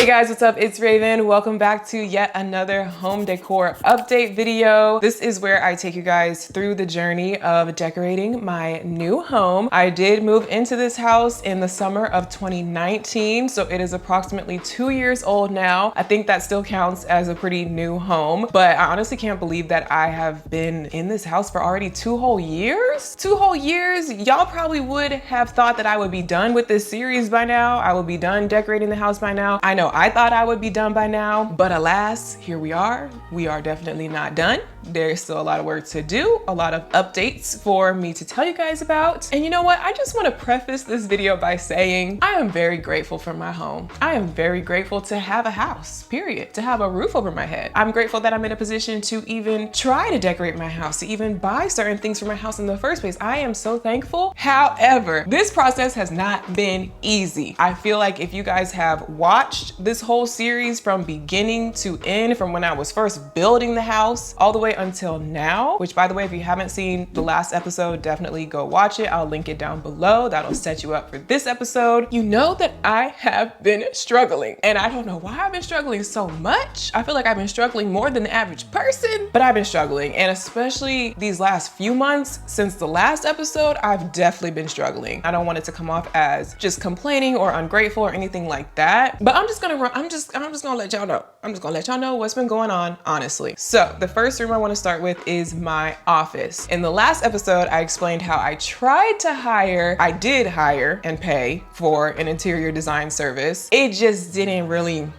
Hey guys, what's up? It's Raven. Welcome back to yet another home decor update video. This is where I take you guys through the journey of decorating my new home. I did move into this house in the summer of 2019, so it is approximately 2 years old now. I think that still counts as a pretty new home, but I honestly can't believe that I have been in this house for already 2 whole years. 2 whole years. Y'all probably would have thought that I would be done with this series by now. I would be done decorating the house by now. I know I thought I would be done by now, but alas, here we are. We are definitely not done. There's still a lot of work to do, a lot of updates for me to tell you guys about. And you know what? I just want to preface this video by saying I am very grateful for my home. I am very grateful to have a house, period, to have a roof over my head. I'm grateful that I'm in a position to even try to decorate my house, to even buy certain things for my house in the first place. I am so thankful. However, this process has not been easy. I feel like if you guys have watched this whole series from beginning to end, from when I was first building the house all the way until now, which by the way, if you haven't seen the last episode, definitely go watch it. I'll link it down below. That'll set you up for this episode. You know that I have been struggling, and I don't know why I've been struggling so much. I feel like I've been struggling more than the average person, but I've been struggling. And especially these last few months since the last episode, I've definitely been struggling. I don't want it to come off as just complaining or ungrateful or anything like that, but I'm just gonna let y'all know. I'm just gonna let y'all know what's been going on, honestly. So the first room I want to start with is my office. In the last episode, I explained how I did hire and pay for an interior design service. It just didn't really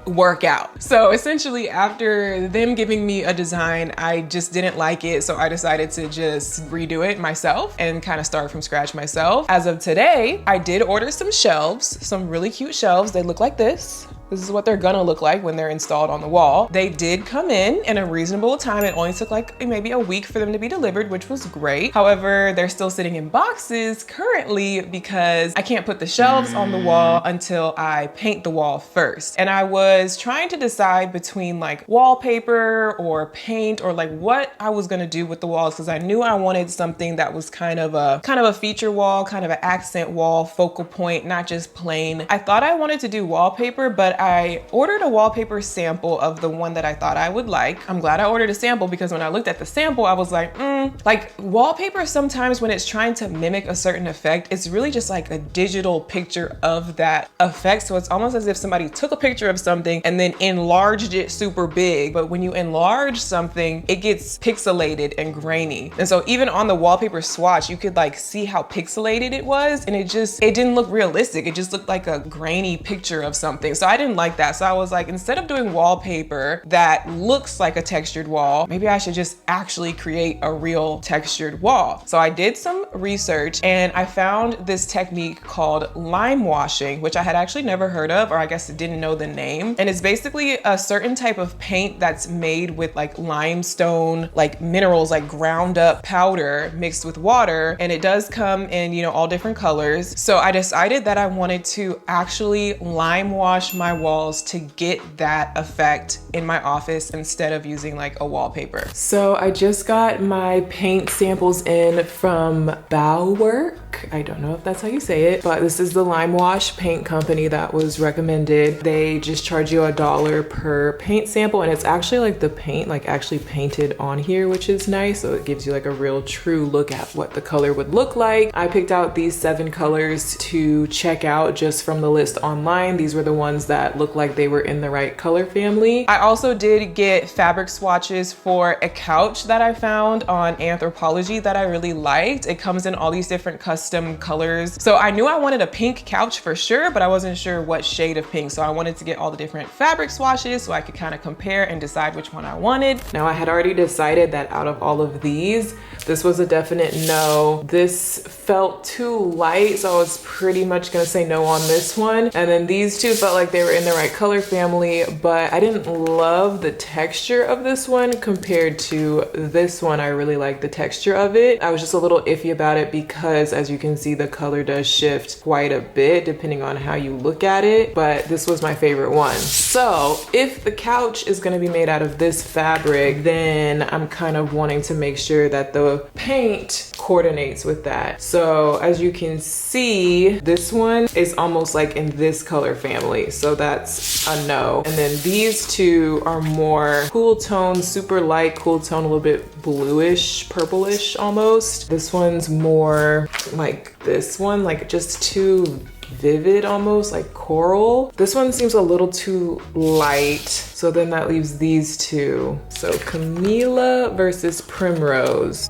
work out. So essentially, after them giving me a design, I just didn't like it. So I decided to just redo it myself and kind of start from scratch myself. As of today, I did order some shelves, some really cute shelves. They look like this. This is what they're gonna look like when they're installed on the wall. They did come in a reasonable time. It only took like maybe a week for them to be delivered, which was great. However, they're still sitting in boxes currently because I can't put the shelves on the wall until I paint the wall first. And I was trying to decide between like wallpaper or paint or like what I was gonna do with the walls, because I knew I wanted something that was kind of a feature wall, kind of an accent wall, focal point, not just plain. I thought I wanted to do wallpaper, but I ordered a wallpaper sample of the one that I thought I would like. I'm glad I ordered a sample, because when I looked at the sample, I was like, like wallpaper, sometimes when it's trying to mimic a certain effect, it's really just like a digital picture of that effect. So it's almost as if somebody took a picture of something and then enlarged it super big. But when you enlarge something, it gets pixelated and grainy. And so even on the wallpaper swatch, you could like see how pixelated it was. And it didn't look realistic. It just looked like a grainy picture of something. So I didn't like that. So I was like, instead of doing wallpaper that looks like a textured wall, maybe I should just actually create a real textured wall. So I did some research and I found this technique called lime washing, which I had actually never heard of, or I guess didn't know the name. And it's basically a certain type of paint that's made with like limestone, like minerals, like ground up powder mixed with water. And it does come in, you know, all different colors. So I decided that I wanted to actually lime wash my walls to get that effect in my office instead of using like a wallpaper. So I just got my paint samples in from Bauwerk. I don't know if that's how you say it, but this is the lime wash paint company that was recommended. They just charge you $1 per paint sample, and it's actually like the paint like actually painted on here, which is nice. So it gives you like a real true look at what the color would look like. I picked out these 7 colors to check out just from the list online. These were the ones that looked like they were in the right color family. I also did get fabric swatches for a couch that I found on Anthropology that I really liked. It comes in all these different custom colors. So I knew I wanted a pink couch for sure, but I wasn't sure what shade of pink. So I wanted to get all the different fabric swatches so I could kind of compare and decide which one I wanted. Now I had already decided that out of all of these, this was a definite no. This felt too light, so I was pretty much gonna say no on this one. And then these two felt like they were in the right color family, but I didn't love the texture of this one compared to this one. I really like the texture of it. I was just a little iffy about it because, as you can see, the color does shift quite a bit depending on how you look at it, but this was my favorite one. So if the couch is gonna be made out of this fabric, then I'm kind of wanting to make sure that the paint coordinates with that. So as you can see, this one is almost like in this color family. So that's a no. And then these two are more cool tone, super light cool tone, a little bit bluish, purplish almost. This one's more like this one, like just too vivid, almost like coral. This one seems a little too light. So then that leaves these two. So Camilla versus Primrose.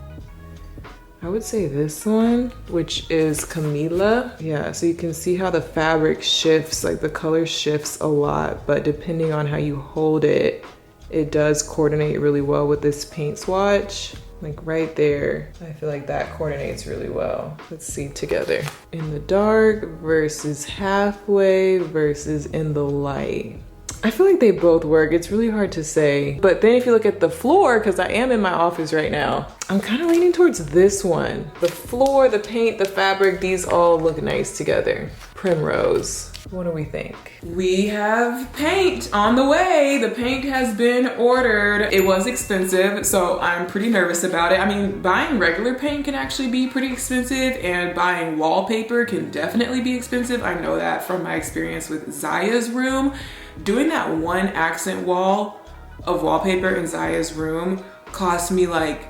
I would say this one, which is Camilla. Yeah, so you can see how the fabric shifts, like the color shifts a lot, but depending on how you hold it, it does coordinate really well with this paint swatch. Like right there, I feel like that coordinates really well. Let's see together. In the dark versus halfway versus in the light. I feel like they both work. It's really hard to say. But then if you look at the floor, because I am in my office right now, I'm kind of leaning towards this one. The floor, the paint, the fabric, these all look nice together. Primrose. What do we think? We have paint on the way. The paint has been ordered. It was expensive, so I'm pretty nervous about it. I mean, buying regular paint can actually be pretty expensive, and buying wallpaper can definitely be expensive. I know that from my experience with Ziya's room. Doing that one accent wall of wallpaper in Ziya's room cost me like,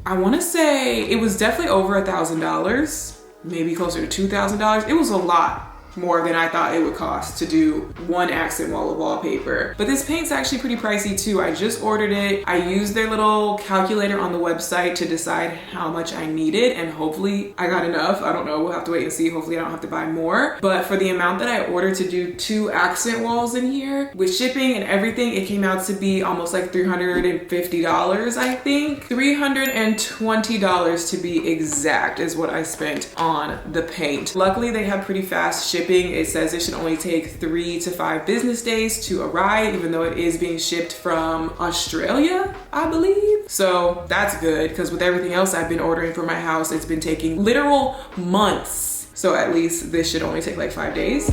I wanna say it was definitely over $1,000, maybe closer to $2,000. It was a lot more than I thought it would cost to do one accent wall of wallpaper. But this paint's actually pretty pricey too. I just ordered it. I used their little calculator on the website to decide how much I needed, and hopefully I got enough. I don't know, we'll have to wait and see. Hopefully I don't have to buy more. But for the amount that I ordered to do 2 accent walls in here, with shipping and everything, it came out to be almost like $350, I think. $320 to be exact is what I spent on the paint. Luckily they have pretty fast shipping. It says it should only take 3 to 5 business days to arrive, even though it is being shipped from Australia, I believe. So that's good, because with everything else I've been ordering for my house, it's been taking literal months. So at least this should only take like 5 days.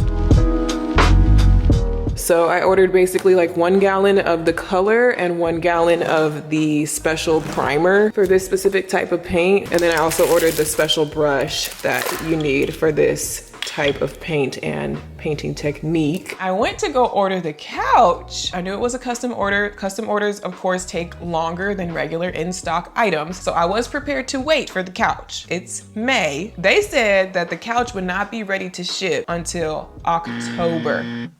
So I ordered basically like 1 gallon of the color and 1 gallon of the special primer for this specific type of paint. And then I also ordered the special brush that you need for this type of paint and painting technique. I went to go order the couch. I knew it was a custom order. Custom orders, of course, take longer than regular in-stock items. So I was prepared to wait for the couch. It's May. They said that the couch would not be ready to ship until October.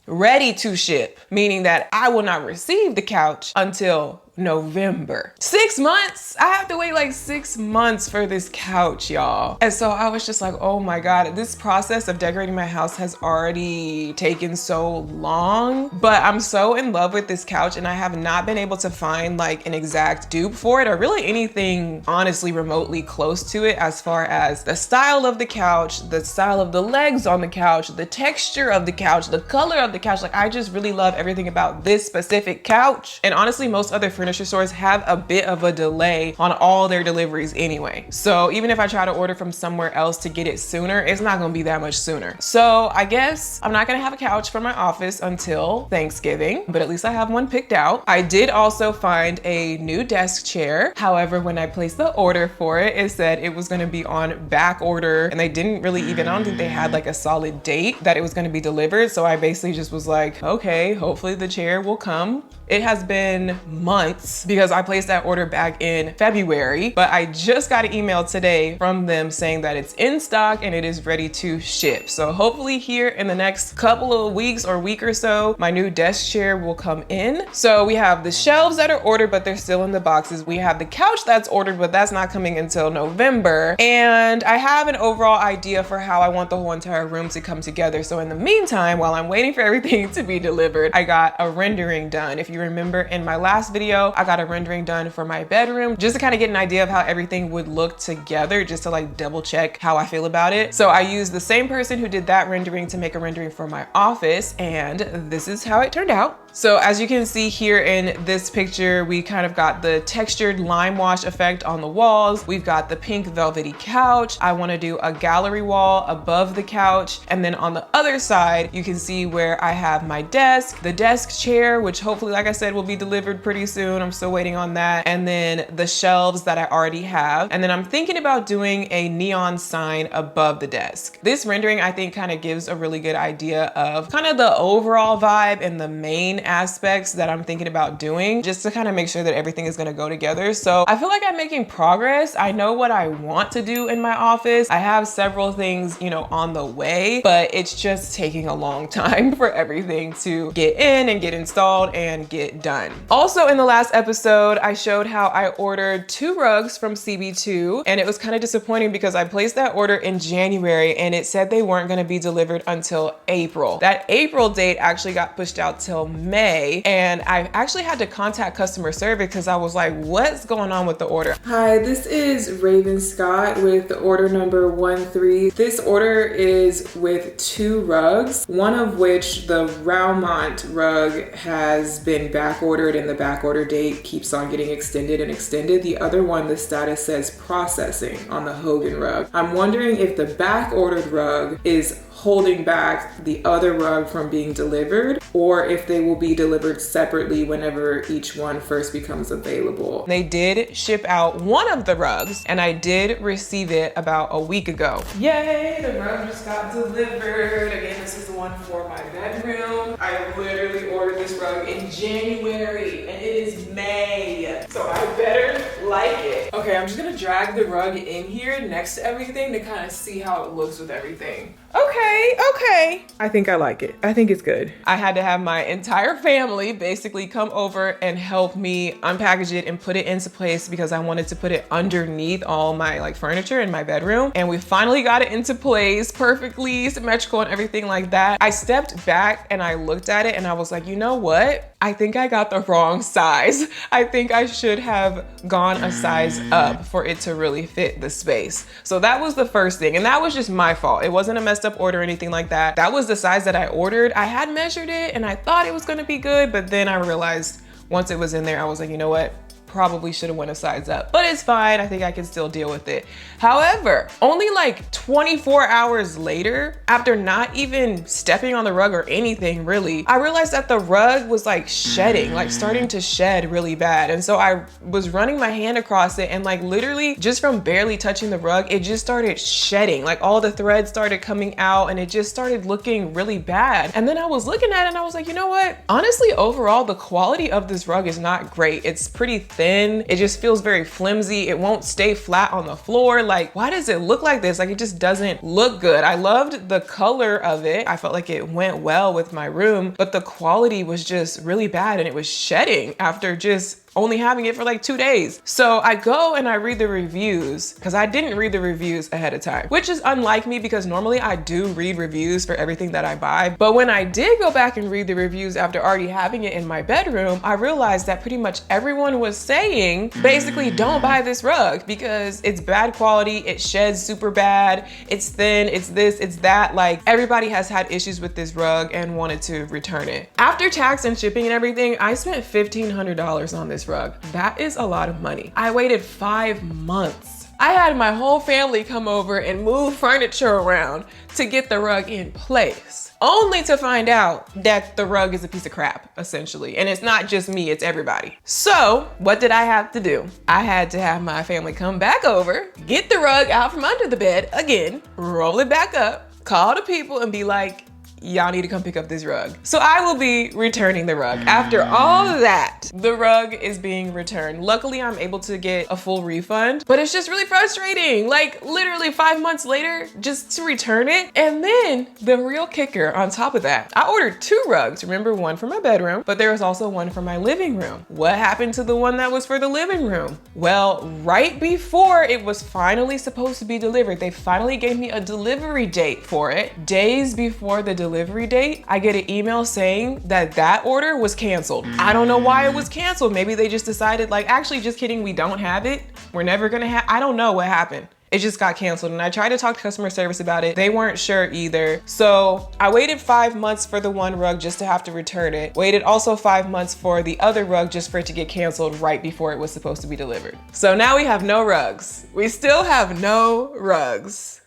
Ready to ship, meaning that I will not receive the couch until November. 6 months? I have to wait like 6 months for this couch, y'all. And so I was just like, oh my God, this process of decorating my house has already taken so long, but I'm so in love with this couch, and I have not been able to find like an exact dupe for it, or really anything honestly remotely close to it, as far as the style of the couch, the style of the legs on the couch, the texture of the couch, the color of the couch. Like, I just really love everything about this specific couch. And honestly, most other furniture stores have a bit of a delay on all their deliveries anyway. So even if I try to order from somewhere else to get it sooner, it's not gonna be that much sooner. So I guess I'm not gonna have a couch for my office until Thanksgiving, but at least I have one picked out. I did also find a new desk chair. However, when I placed the order for it, it said it was gonna be on back order, and they didn't really even, I don't think they had like a solid date that it was gonna be delivered. So I basically just was like, okay, hopefully the chair will come. It has been months because I placed that order back in February, but I just got an email today from them saying that it's in stock and it is ready to ship. So hopefully here in the next couple of weeks or week or so, my new desk chair will come in. So we have the shelves that are ordered, but they're still in the boxes. We have the couch that's ordered, but that's not coming until November. And I have an overall idea for how I want the whole entire room to come together. So in the meantime, while I'm waiting for everything to be delivered, I got a rendering done. If you remember in my last video, I got a rendering done for my bedroom just to kind of get an idea of how everything would look together, just to like double check how I feel about it. So I used the same person who did that rendering to make a rendering for my office, and this is how it turned out. So as you can see here in this picture, we kind of got the textured lime wash effect on the walls. We've got the pink velvety couch. I want to do a gallery wall above the couch. And then on the other side, you can see where I have my desk, the desk chair, which hopefully, like I said, will be delivered pretty soon. soon. I'm still waiting on that. And then the shelves that I already have. And then I'm thinking about doing a neon sign above the desk. This rendering, I think, kind of gives a really good idea of kind of the overall vibe and the main aspects that I'm thinking about doing, just to kind of make sure that everything is going to go together. So I feel like I'm making progress. I know what I want to do in my office. I have several things, you know, on the way, but it's just taking a long time for everything to get in and get installed and get done. Also, in the last episode, I showed how I ordered 2 rugs from CB2, and it was kind of disappointing because I placed that order in January and it said they weren't going to be delivered until April. That April date actually got pushed out till May, and I actually had to contact customer service because I was like, what's going on with the order? Hi, this is Raven Scott with order number 13. This order is with 2 rugs, one of which, the Raumont rug, has been back ordered and the back order date keeps on getting extended and extended. The other one, the status says processing on the Hogan rug. I'm wondering if the back ordered rug is holding back the other rug from being delivered, or if they will be delivered separately whenever each one first becomes available. They did ship out one of the rugs, and I did receive it about a week ago. Yay, the rug just got delivered. Again, this is the one for my bedroom. I literally ordered this rug in January, and it is May, so I better like it. Okay, I'm just gonna drag the rug in here next to everything to kind of see how it looks with everything. Okay. I think I like it. I think it's good. I had to have my entire family basically come over and help me unpackage it and put it into place because I wanted to put it underneath all my like furniture in my bedroom. And we finally got it into place, perfectly symmetrical and everything like that. I stepped back and I looked at it and I was like, you know what? I think I got the wrong size. I think I should have gone a size up for it to really fit the space. So that was the first thing. And that was just my fault. It wasn't a messed up order or anything like that. That was the size that I ordered. I had measured it and I thought it was gonna be good, but then I realized once it was in there, I was like, you know what? Probably should have went a size up, but it's fine. I think I can still deal with it. However, only like 24 hours later, after not even stepping on the rug or anything really, I realized that the rug was like shedding, like starting to shed really bad. And so I was running my hand across it and like literally just from barely touching the rug, it just started shedding. Like all the threads started coming out and it just started looking really bad. And then I was looking at it and I was like, you know what? Honestly, overall, the quality of this rug is not great. It's pretty thin. It just feels very flimsy. It won't stay flat on the floor. Like, why does it look like this? Like, it just doesn't look good. I loved the color of it. I felt like it went well with my room, but the quality was just really bad and it was shedding after just only having it for like 2 days. So I go and I read the reviews because I didn't read the reviews ahead of time, which is unlike me because normally I do read reviews for everything that I buy. But when I did go back and read the reviews after already having it in my bedroom, I realized that pretty much everyone was saying, basically, don't buy this rug because it's bad quality, it sheds super bad, it's thin, it's this, it's that. Like, everybody has had issues with this rug and wanted to return it. After tax and shipping and everything, I spent $1,500 on this rug. That is a lot of money. I waited 5 months. I had my whole family come over and move furniture around to get the rug in place, only to find out that the rug is a piece of crap, essentially. And it's not just me, it's everybody. So what did I have to do? I had to have my family come back over, get the rug out from under the bed again, roll it back up, call the people and be like, y'all need to come pick up this rug. So I will be returning the rug. After all of that, the rug is being returned. Luckily, I'm able to get a full refund, but it's just really frustrating. Like literally 5 months later, just to return it. And then the real kicker on top of that, I ordered 2 rugs. Remember, one for my bedroom, but there was also one for my living room. What happened to the one that was for the living room? Well, right before it was finally supposed to be delivered, they finally gave me a delivery date for it. Days before the delivery date, I get an email saying that that order was canceled. I don't know why it was canceled. Maybe they just decided like, actually, just kidding, we don't have it. We're never gonna have, I don't know what happened. It just got canceled and I tried to talk to customer service about it. They weren't sure either. So I waited 5 months for the one rug just to have to return it. Waited also 5 months for the other rug just for it to get canceled right before it was supposed to be delivered. So now we have no rugs. We still have no rugs.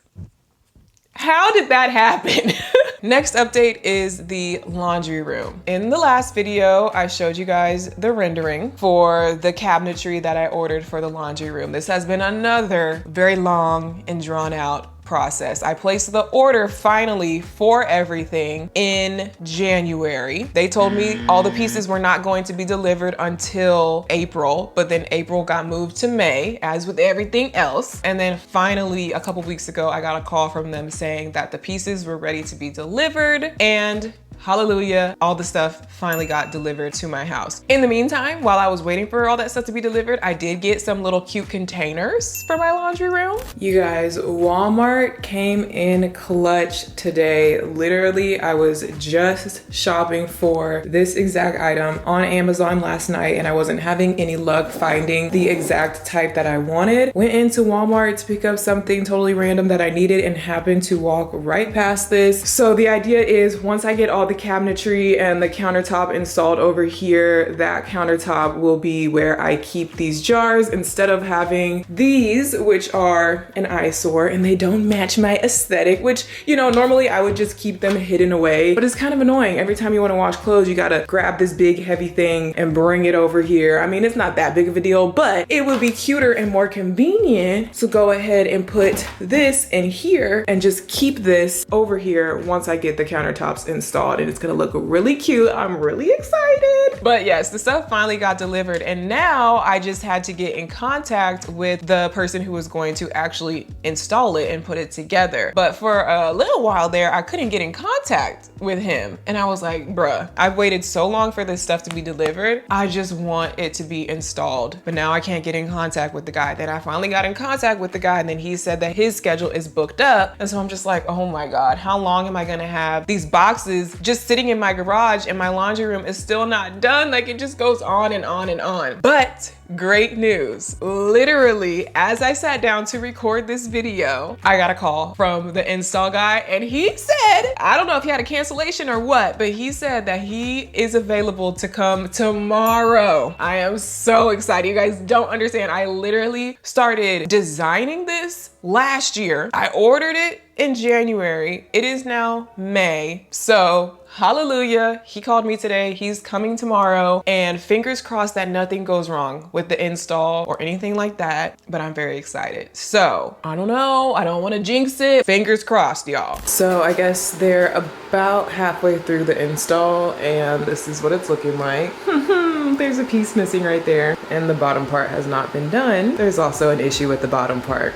How did that happen? next update is the laundry room. In the last video, I showed you guys the rendering for the cabinetry that I ordered for the laundry room. This has been another very long and drawn out process. I placed the order finally for everything in January. They told me all the pieces were not going to be delivered until April, but then April got moved to May, as with everything else. And then finally, a couple weeks ago, I got a call from them saying that the pieces were ready to be delivered, and hallelujah, all the stuff finally got delivered to my house. In the meantime, while I was waiting for all that stuff to be delivered, I did get some little cute containers for my laundry room. You guys, Walmart came in clutch today. Literally, I was just shopping for this exact item on Amazon last night, and I wasn't having any luck finding the exact type that I wanted. Went into Walmart to pick up something totally random that I needed and happened to walk right past this. So the idea is, once I get all the cabinetry and the countertop installed over here, that countertop will be where I keep these jars instead of having these, which are an eyesore and they don't match my aesthetic, which, you know, normally I would just keep them hidden away, but it's kind of annoying. Every time you want to wash clothes, you gotta grab this big heavy thing and bring it over here. I mean, it's not that big of a deal, but it would be cuter and more convenient to go ahead and put this in here and just keep this over here once I get the countertops installed. And it's gonna look really cute. I'm really excited. But yes, the stuff finally got delivered, and now I just had to get in contact with the person who was going to actually install it and put it together. But for a little while there, I couldn't get in contact with him. And I was like, bruh, I've waited so long for this stuff to be delivered. I just want it to be installed. But now I can't get in contact with the guy. Then I finally got in contact with the guy, and then he said that his schedule is booked up. And so I'm just like, oh my God, how long am I gonna have these boxes just sitting in my garage, and my laundry room is still not done? Like, it just goes on and on and on. But great news. Literally, as I sat down to record this video, I got a call from the install guy, and he said, I don't know if he had a cancellation or what, but he said that he is available to come tomorrow. I am so excited. You guys don't understand. I literally started designing this last year. I ordered it in January. It is now May. So hallelujah, he called me today. He's coming tomorrow, and fingers crossed that nothing goes wrong with the install or anything like that, but I'm very excited. So I don't know, I don't want to jinx it. Fingers crossed, y'all. So I guess they're about halfway through the install, and this is what it's looking like. There's a piece missing right there, and the bottom part has not been done. There's also an issue with the bottom part.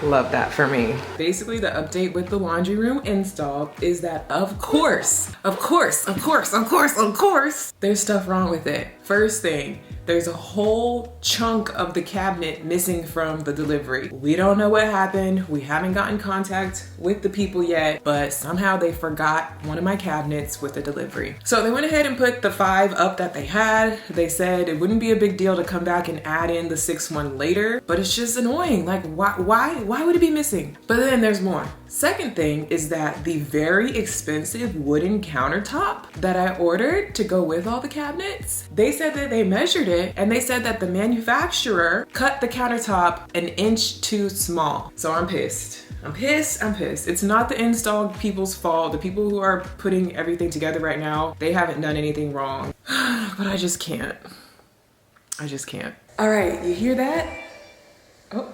Love that for me. Basically, the update with the laundry room install is that of course, there's stuff wrong with it. First thing, there's a whole chunk of the cabinet missing from the delivery. We don't know what happened. We haven't gotten contact with the people yet, but somehow they forgot one of my cabinets with the delivery. So they went ahead and put the 5 up that they had. They said it wouldn't be a big deal to come back and add in the 6th one later, but it's just annoying. Like, why would it be missing? But then there's more. Second thing is that the very expensive wooden countertop that I ordered to go with all the cabinets, they said that they measured it, and they said that the manufacturer cut the countertop an inch too small. So I'm pissed. I'm pissed. It's not the install people's fault. The people who are putting everything together right now, they haven't done anything wrong. But I just can't. All right, you hear that? Oh.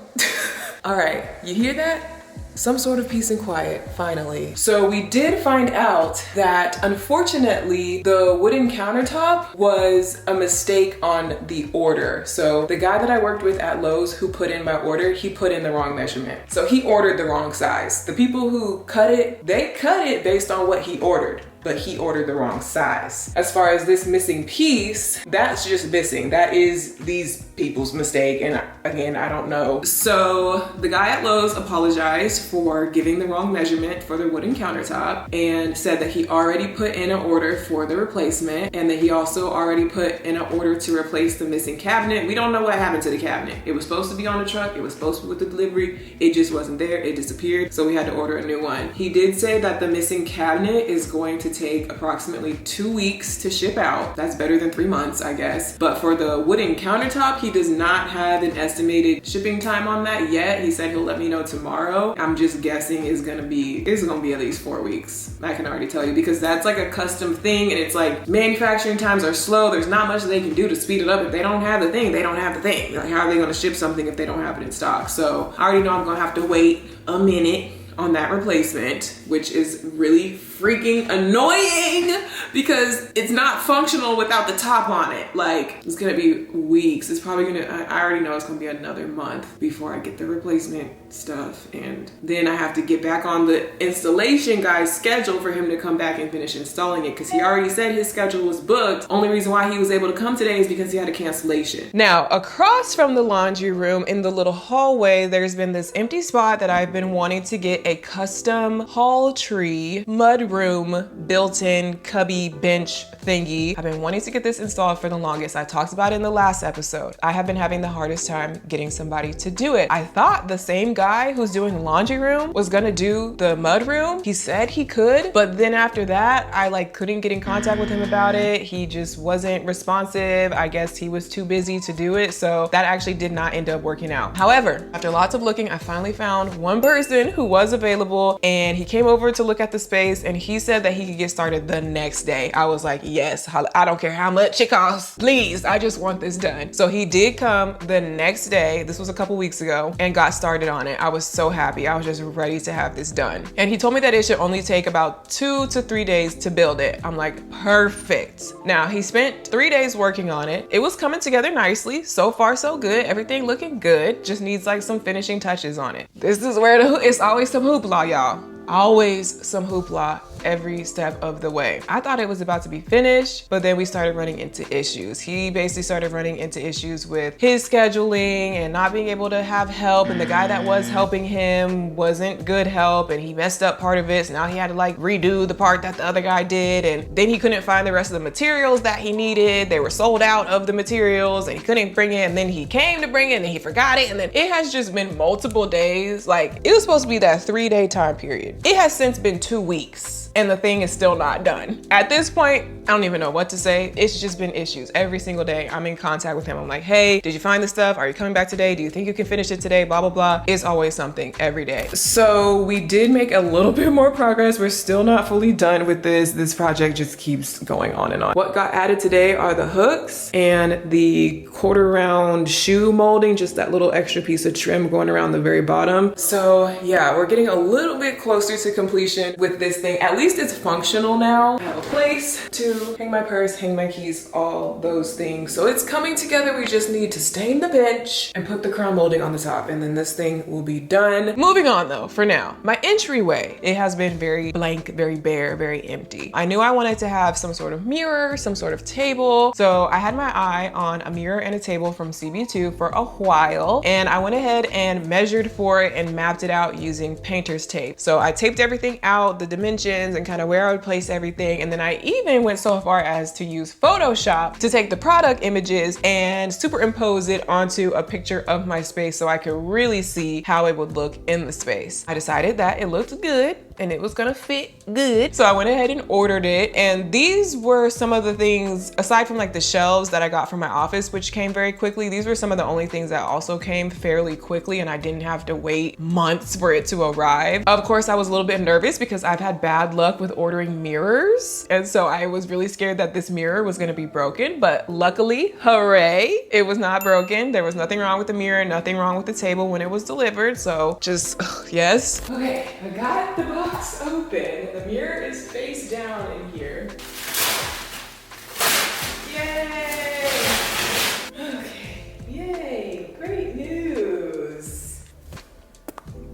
All right, you hear that? Some sort of peace and quiet, finally. So we did find out that, unfortunately, the wooden countertop was a mistake on the order. So the guy that I worked with at Lowe's who put in my order, he put in the wrong measurement. So he ordered the wrong size. The people who cut it, they cut it based on what he ordered, but he ordered the wrong size. As far as this missing piece, that's just missing. That is these people's mistake, and again, I don't know. So the guy at Lowe's apologized for giving the wrong measurement for the wooden countertop and said that he already put in an order for the replacement, and that he also already put in an order to replace the missing cabinet. We don't know what happened to the cabinet. It was supposed to be on the truck, it was supposed to be with the delivery, it just wasn't there, it disappeared, so we had to order a new one. He did say that the missing cabinet is going to take approximately 2 weeks to ship out. That's better than 3 months, I guess. But for the wooden countertop, he does not have an estimated shipping time on that yet. He said he'll let me know tomorrow. I'm just guessing it's gonna be at least 4 weeks. I can already tell you, because that's like a custom thing, and it's like manufacturing times are slow. There's not much they can do to speed it up. If they don't have the thing, they don't have the thing. Like, how are they gonna ship something if they don't have it in stock? So I already know I'm gonna have to wait a minute on that replacement, which is really freaking annoying because it's not functional without the top on it. Like, it's gonna be weeks. It's probably gonna, I already know it's gonna be another month before I get the replacement stuff. And then I have to get back on the installation guy's schedule for him to come back and finish installing it, because he already said his schedule was booked. Only reason why he was able to come today is because he had a cancellation. Now, across from the laundry room in the little hallway, there's been this empty spot that I've been wanting to get a custom hall tree mudroom built-in cubby bench thingy. I've been wanting to get this installed for the longest. I talked about it in the last episode. I have been having the hardest time getting somebody to do it. I thought the same guy who's doing the laundry room was gonna do the mudroom. He said he could, but then after that, I couldn't get in contact with him about it. He just wasn't responsive. I guess he was too busy to do it, so that actually did not end up working out. However, after lots of looking, I finally found one person who was available, and he came over to look at the space, and he said that he could get started the next day. I was like, yes, I don't care how much it costs. Please, I just want this done. So he did come the next day. This was a couple weeks ago, and got started on it. I was so happy. I was just ready to have this done. And he told me that it should only take about 2 to 3 days to build it. I'm like, perfect. Now, he spent 3 days working on it. It was coming together nicely. So far, so good. Everything looking good. Just needs some finishing touches on it. This is where it's always some hoopla, y'all. Always some hoopla every step of the way. I thought it was about to be finished, but then we started running into issues. He basically started running into issues with his scheduling and not being able to have help, and the guy that was helping him wasn't good help, and he messed up part of it, so now he had to redo the part that the other guy did, and then he couldn't find the rest of the materials that he needed. They were sold out of the materials, and he couldn't bring it, and then he came to bring it, and he forgot it, and then it has just been multiple days. It was supposed to be that 3-day time period. It has since been 2 weeks. And the thing is still not done. At this point, I don't even know what to say. It's just been issues. Every single day I'm in contact with him. I'm like, hey, did you find the stuff? Are you coming back today? Do you think you can finish it today? Blah, blah, blah. It's always something every day. So we did make a little bit more progress. We're still not fully done with this. This project just keeps going on and on. What got added today are the hooks and the quarter round shoe molding, just that little extra piece of trim going around the very bottom. So yeah, we're getting a little bit closer to completion with this thing. At least it's functional now. I have a place to hang my purse, hang my keys, all those things. So it's coming together. We just need to stain the bench and put the crown molding on the top, and then this thing will be done. Moving on though, for now, my entryway, it has been very blank, very bare, very empty. I knew I wanted to have some sort of mirror, some sort of table. So I had my eye on a mirror and a table from CB2 for a while, and I went ahead and measured for it and mapped it out using painter's tape. So I taped everything out, the dimensions, and kind of where I would place everything. And then I even went so far as to use Photoshop to take the product images and superimpose it onto a picture of my space so I could really see how it would look in the space. I decided that it looked good and it was gonna fit good. So I went ahead and ordered it. And these were some of the things, aside from the shelves that I got from my office, which came very quickly, these were some of the only things that also came fairly quickly, and I didn't have to wait months for it to arrive. Of course, I was a little bit nervous because I've had bad luck with ordering mirrors. And so I was really scared that this mirror was gonna be broken, but luckily, hooray, it was not broken. There was nothing wrong with the mirror, nothing wrong with the table when it was delivered. So just, yes. Okay, I got the box open. The mirror is face down in here. Yay! Okay, yay, great news.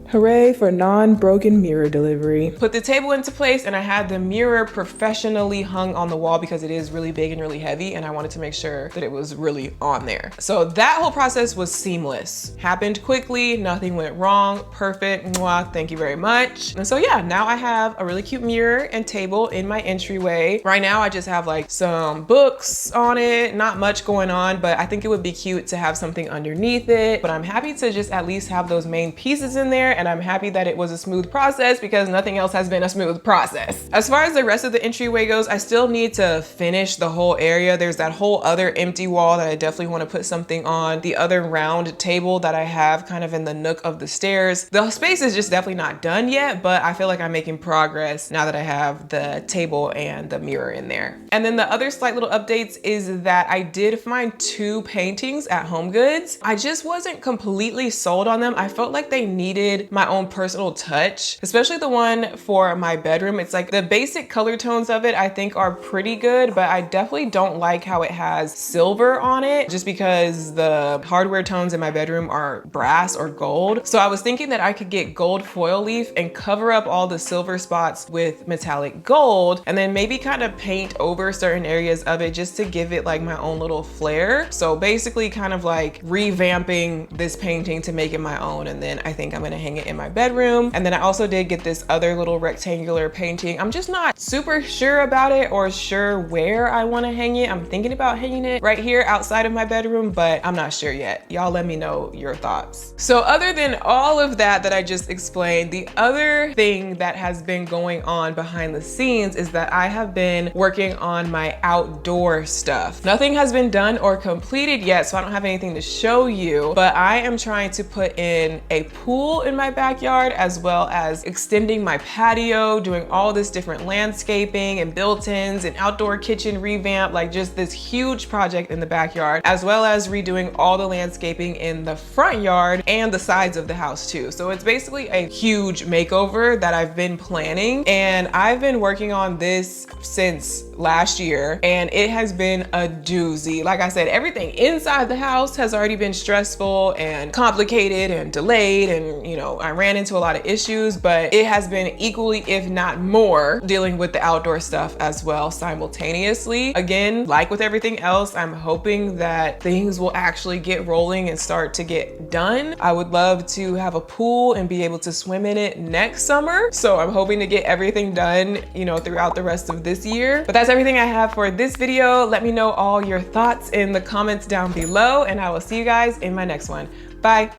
Hooray for non-broken mirror delivery. Put the table into place, and I had the mirror professionally hung on the wall because it is really big and really heavy, and I wanted to make sure that it was really on there. So that whole process was seamless. Happened quickly, nothing went wrong, perfect, mwah, thank you very much. And so yeah, now I have a really cute mirror and table in my entryway. Right now I just have some books on it, not much going on, but I think it would be cute to have something underneath it. But I'm happy to just at least have those main pieces in there, and I'm happy that it was a smooth process because nothing else has been a smooth process. As far as the rest of the entryway goes, I still need to finish the whole area. There's that whole other empty wall that I definitely want to put something on. The other round table that I have kind of in the nook of the stairs. The space is just definitely not done yet, but I feel like I'm making progress now that I have the table and the mirror in there. And then the other slight little updates is that I did find 2 paintings at HomeGoods. I just wasn't completely sold on them. I felt like they needed my own personal touch, especially the one for my bedroom. It's like the basic color tones of it I think are pretty good, but I definitely don't like how it has silver on it just because the hardware tones in my bedroom are brass or gold. So I was thinking that I could get gold foil leaf and cover up all the silver spots with metallic gold and then maybe kind of paint over certain areas of it just to give it like my own little flair. So basically kind of like revamping this painting to make it my own, and then I think I'm gonna hang it in my bedroom. And then I also did get this other little rectangular painting. I'm just not super sure about it or sure where I want to hang it. I'm thinking about hanging it right here outside of my bedroom, but I'm not sure yet. Y'all let me know your thoughts. So other than all of that I just explained, the other thing that has been going on behind the scenes is that I have been working on my outdoor stuff. Nothing has been done or completed yet, so I don't have anything to show you, but I am trying to put in a pool in my backyard as well as extending my patio, doing all this different landscaping and built-ins and outdoor kitchen revamp, like just this huge project in the backyard, as well as redoing all the landscaping in the front yard and the sides of the house too. So it's basically a huge makeover that I've been planning, and I've been working on this since last year and it has been a doozy. Like I said, everything inside the house has already been stressful and complicated and delayed, and you know, I ran into a lot of issues, but it has been equally, if not more, dealing with the outdoor stuff as well simultaneously. Again, like with everything else, I'm hoping that things will actually get rolling and start to get done. I would love to have a pool and be able to swim in it next summer. So I'm hoping to get everything done, you know, throughout the rest of this year. But that's everything I have for this video. Let me know all your thoughts in the comments down below, and I will see you guys in my next one. Bye.